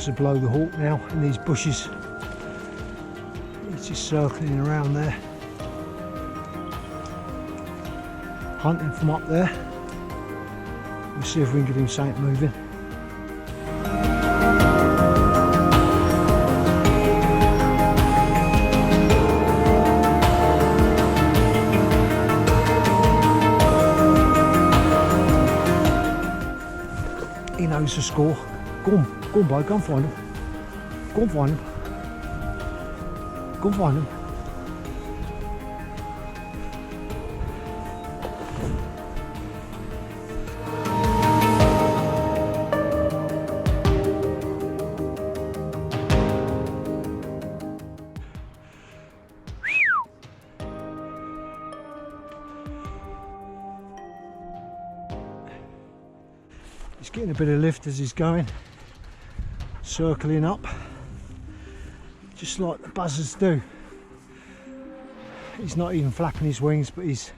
looks to blow the hawk now in these bushes. He's just circling around there, hunting from up there. We'll see if we can get him something moving. He knows the score. Go on, boy, go and find him. Go and find him. Go and find him. He's getting a bit of lift as he's going, circling up, just like the buzzards do. He's not even flapping his wings, but he's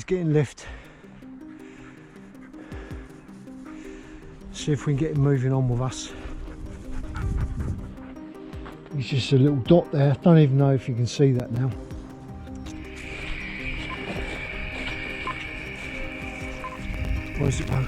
getting lift. See if we can get him moving on with us. He's just a little dot there. Don't even know if you can see that now. Where's it go?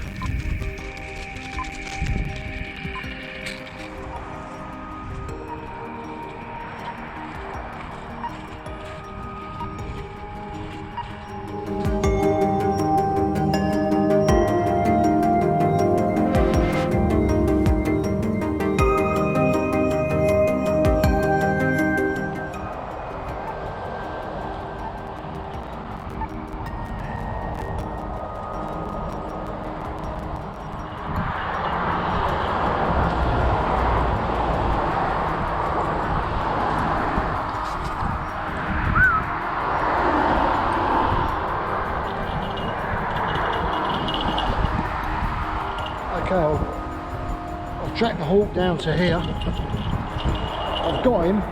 Okay, I've tracked the hawk down to here. I've got him.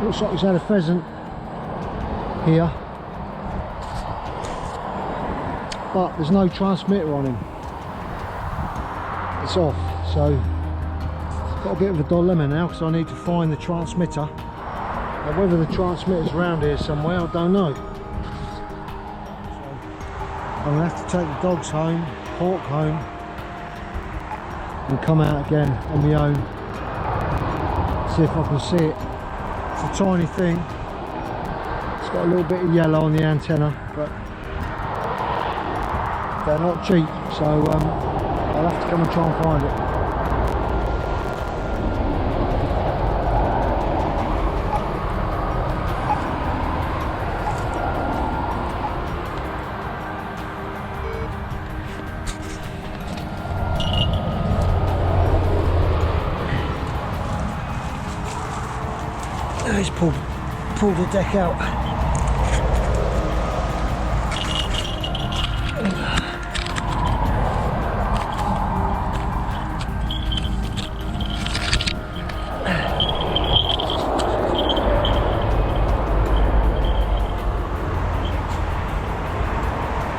Looks like he's had a pheasant here, but there's no transmitter on him. It's off, so got a bit of a dilemma now because I need to find the transmitter. Now, whether the transmitter's around here somewhere, I don't know. I'm going to have to take the dogs home, hawk home, and come out again on my own, see if I can see it. It's a tiny thing, it's got a little bit of yellow on the antenna, but they're not cheap, so I'll have to come and try and find it. He's pulled the deck out.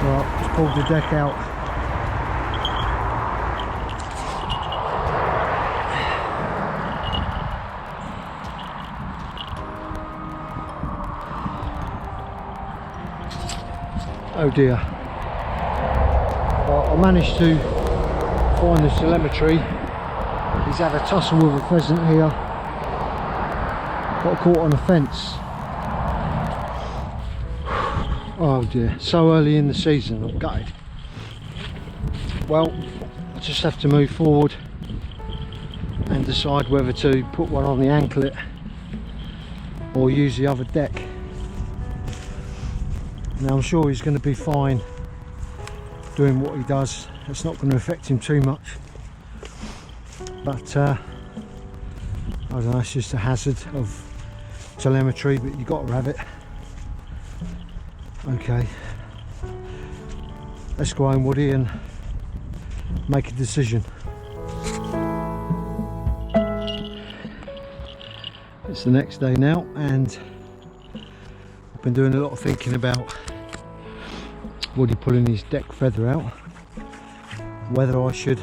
Right, he's pulled the deck out. Oh dear. Well, I managed to find the telemetry. He's had a tussle with a pheasant here. Got caught on a fence. Oh dear, so early in the season, I'm gutted. Well, I just have to move forward and decide whether to put one on the anklet or use the other deck. Now I'm sure he's going to be fine doing what he does. It's not going to affect him too much, but I don't know, it's just a hazard of telemetry, but you've got to have it. Okay, let's go home, Woody, and make a decision. It's the next day now, and I've been doing a lot of thinking about Woody pulling his deck feather out. whether I should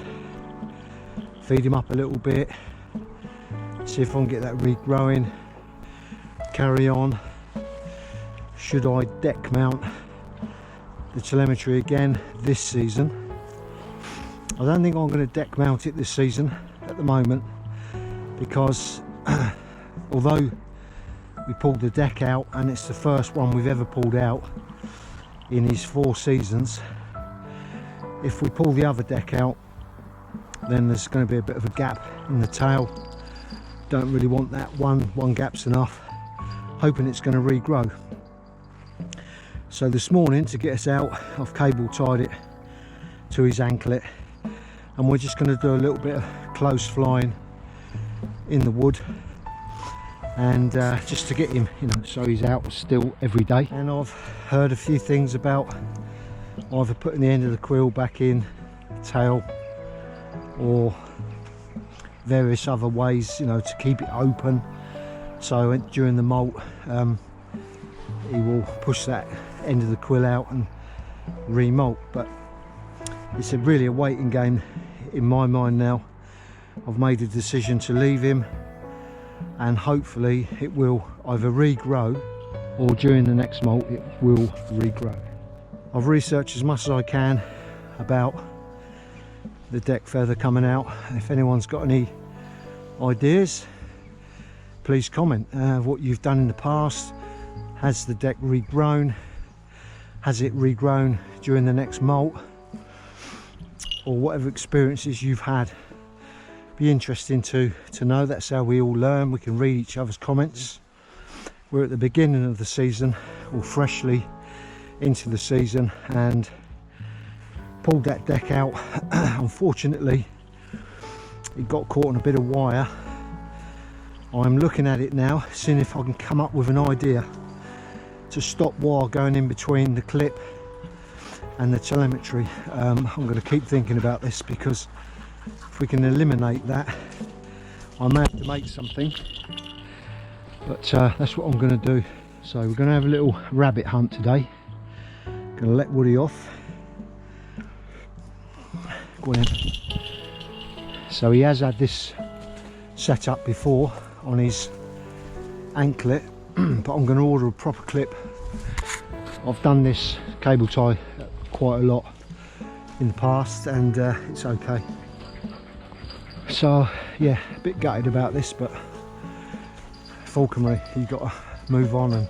feed him up a little bit, see if I can get that regrowing, carry on. Should I deck mount the telemetry again this season? I don't think I'm going to deck mount it this season at the moment, because although we pulled the deck out and it's the first one we've ever pulled out in his 4 seasons, if we pull the other deck out then there's going to be a bit of a gap in the tail. Don't really want that. One gap's enough. Hoping it's going to regrow. So this morning, to get us out, I've cable tied it to his anklet, and we're just going to do a little bit of close flying in the wood, and just to get him, you know, so he's out still every day. And I've heard a few things about either putting the end of the quill back in the tail, or various other ways, you know, to keep it open, so during the molt he will push that end of the quill out and remolt. But it's really a waiting game in my mind now. I've made a decision to leave him, and hopefully it will either regrow, or during the next molt it will regrow. I've researched as much as I can about the deck feather coming out. If anyone's got any ideas, please comment what you've done in the past. Has the deck regrown? Has it regrown during the next molt? Or whatever experiences you've had. Be interesting to know. That's how we all learn. We can read each other's comments. We're at the beginning of the season, or freshly into the season, and pulled that deck out. Unfortunately, it got caught on a bit of wire. I'm looking at it now, seeing if I can come up with an idea to stop wire going in between the clip and the telemetry. I'm going to keep thinking about this, because if we can eliminate that, I may have to make something. But that's what I'm going to do. So we're going to have a little rabbit hunt today. Going to let Woody off. Go on in. So he has had this set up before on his anklet, but I'm going to order a proper clip. I've done this cable tie quite a lot in the past, and it's okay. So yeah, a bit gutted about this, but falconry, you've got to move on and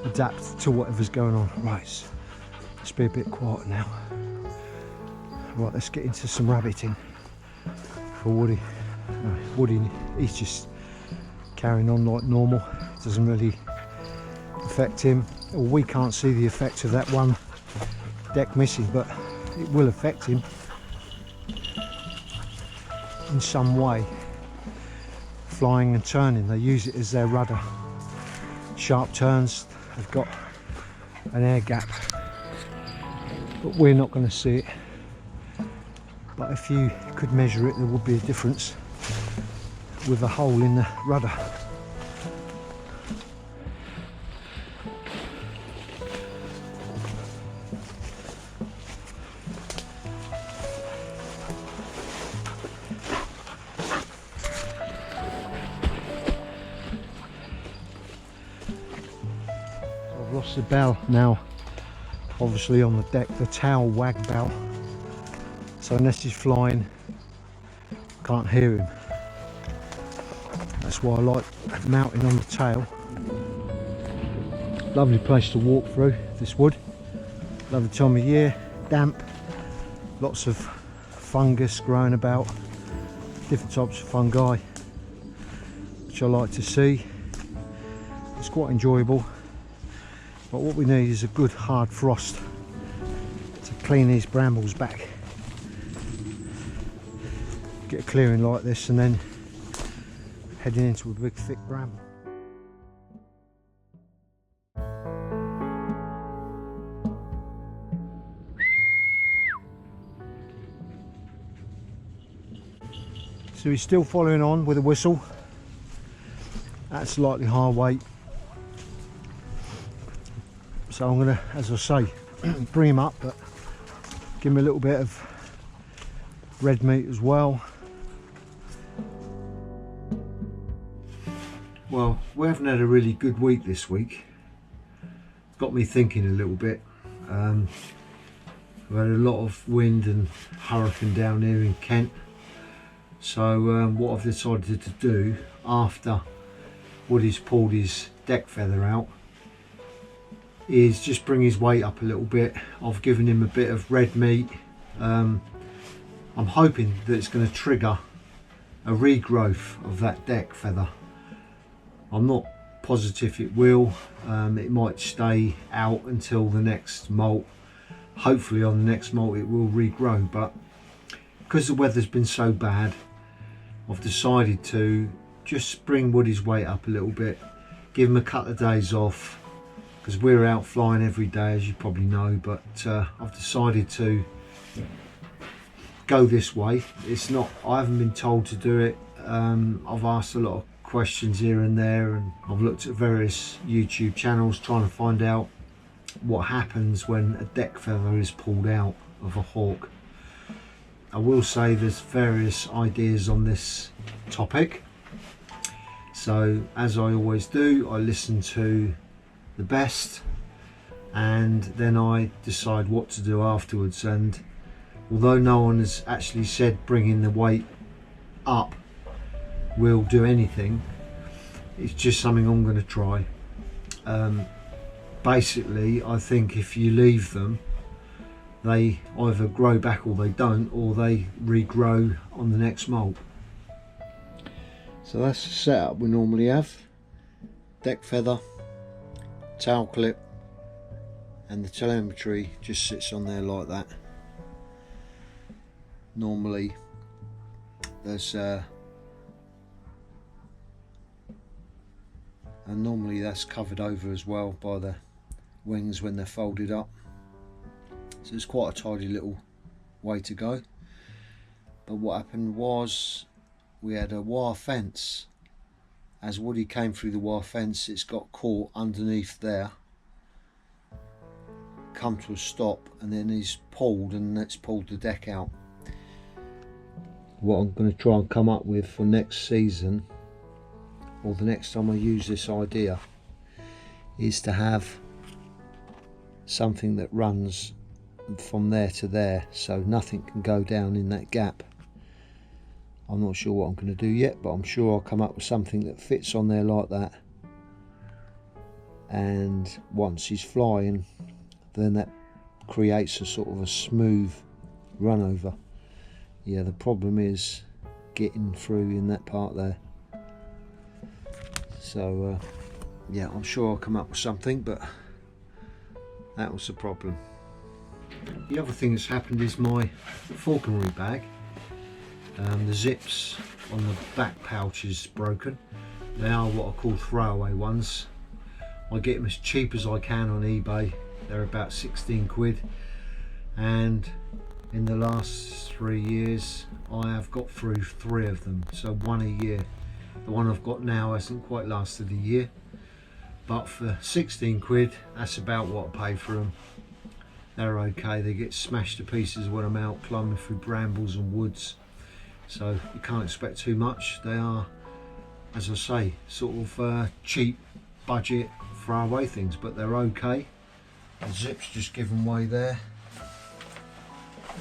adapt to whatever's going on. Right, let's be a bit quiet now. Right, let's get into some rabbiting for Woody. Woody, he's just carrying on like normal. It doesn't really affect him. Well, we can't see the effect of that one deck missing, but it will affect him in some way. Flying and turning, they use it as their rudder. Sharp turns, they've got an air gap, but we're not going to see it. But if you could measure it, there would be a difference with a hole in the rudder. I've lost the bell now, obviously on the deck, the tail wag bell. So unless he's flying, can't hear him. That's why I like mounting on the tail. Lovely place to walk through, this wood. Lovely time of year, damp, lots of fungus growing about, different types of fungi, which I like to see. It's quite enjoyable, but what we need is a good hard frost to clean these brambles back. Get a clearing like this, and then heading into a big thick bramble. So he's still following on with a whistle. That's slightly higher weight. So I'm going to, as I say, bring him up, but give him a little bit of red meat as well. Well, we haven't had a really good week this week. Got me thinking a little bit. We've had a lot of wind and hurricane down here in Kent. So what I've decided to do after Woody's pulled his deck feather out is just bring his weight up a little bit. I've given him a bit of red meat. I'm hoping that it's going to trigger a regrowth of that deck feather. I'm not positive it will. It might stay out until the next molt. Hopefully on the next molt it will regrow, but because the weather's been so bad, I've decided to just bring Woody's weight up a little bit, give him a couple of days off, because we're out flying every day, as you probably know. But I've decided to go this way. It's not, I haven't been told to do it. I've asked a lot of questions here and there, and I've looked at various YouTube channels trying to find out what happens when a deck feather is pulled out of a hawk. I will say there's various ideas on this topic, so as I always do, I listen to the best and then I decide what to do afterwards. And although no one has actually said bringing the weight up will do anything, it's just something I'm going to try. Basically, I think if you leave them, they either grow back or they don't, or they regrow on the next molt. So that's the setup we normally have: deck feather, tail clip, and the telemetry just sits on there like that. Normally there's and normally that's covered over as well by the wings when they're folded up, so it's quite a tidy little way to go. But what happened was we had a wire fence. As Woody came through the wire fence, it's got caught underneath there, come to a stop, and then he's pulled, and it's pulled the deck out. What I'm going to try and come up with for next season, or the next time I use this idea, is to have something that runs from there to there, so nothing can go down in that gap. I'm not sure what I'm going to do yet, but I'm sure I'll come up with something that fits on there like that, and once he's flying, then that creates a sort of a smooth run over. Yeah, the problem is getting through in that part there. So yeah, I'm sure I'll come up with something, but that was the problem. The other thing that's happened is my falconry bag. The zips on the back pouch is broken. They are what I call throwaway ones. I get them as cheap as I can on eBay. They're about 16 quid, and in the last 3 years I have got through 3 of them, so 1 a year. The one I've got now hasn't quite lasted a year, but for 16 quid that's about what I pay for them. They're okay. They get smashed to pieces when I'm out climbing through brambles and woods, so you can't expect too much. They are, as I say, sort of cheap budget throwaway things, but they're okay. The zip's just given way there.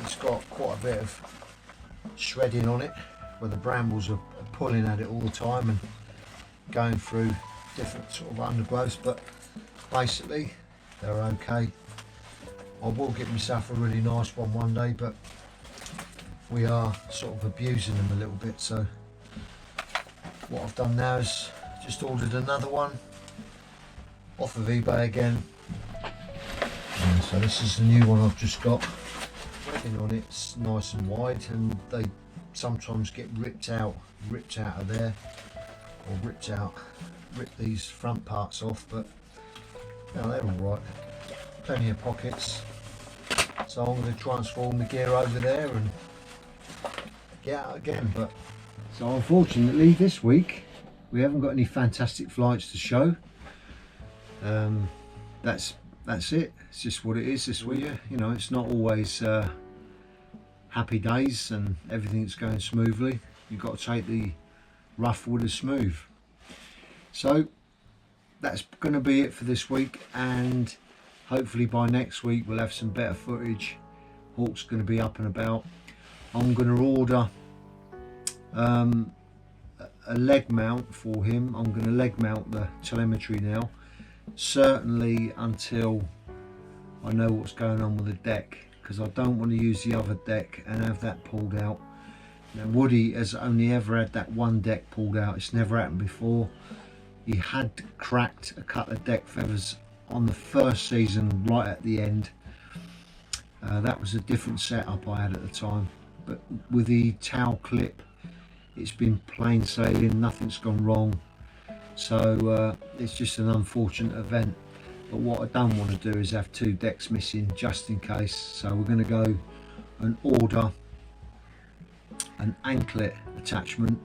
It's got quite a bit of shredding on it where the brambles are pulling at it all the time and going through different sort of undergrowths, but basically they're okay. I will get myself a really nice one day, but we are sort of abusing them a little bit, so what I've done now is just ordered another one off of eBay again. And so this is the new one I've just got. Webbing on it's nice and wide, and they sometimes get ripped out of there, or rip these front parts off, but now they're all right. Plenty of pockets, so I'm going to transform the gear over there and get out again. But so unfortunately this week we haven't got any fantastic flights to show. That's it. It's just what it is this week. You know, it's not always happy days and everything's going smoothly, you've got to take the rough with the smooth. So that's going to be it for this week, and hopefully by next week we'll have some better footage. Hawk's going to be up and about. I'm going to order a leg mount for him. I'm going to leg mount the telemetry now, certainly until I know what's going on with the deck, because I don't want to use the other deck and have that pulled out. Now Woody has only ever had that one deck pulled out. It's never happened before. He had cracked a couple of deck feathers on the first season right at the end. That was a different setup I had at the time, but with the towel clip it's been plain sailing, nothing's gone wrong. So it's just an unfortunate event, but what I don't want to do is have two decks missing just in case. So we're going to go and order an anklet attachment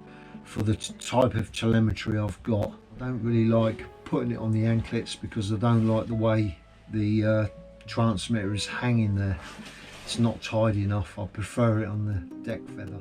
for the type of telemetry I've got. I don't really like putting it on the anklets because I don't like the way the transmitter is hanging there. It's not tidy enough. I prefer it on the deck feather.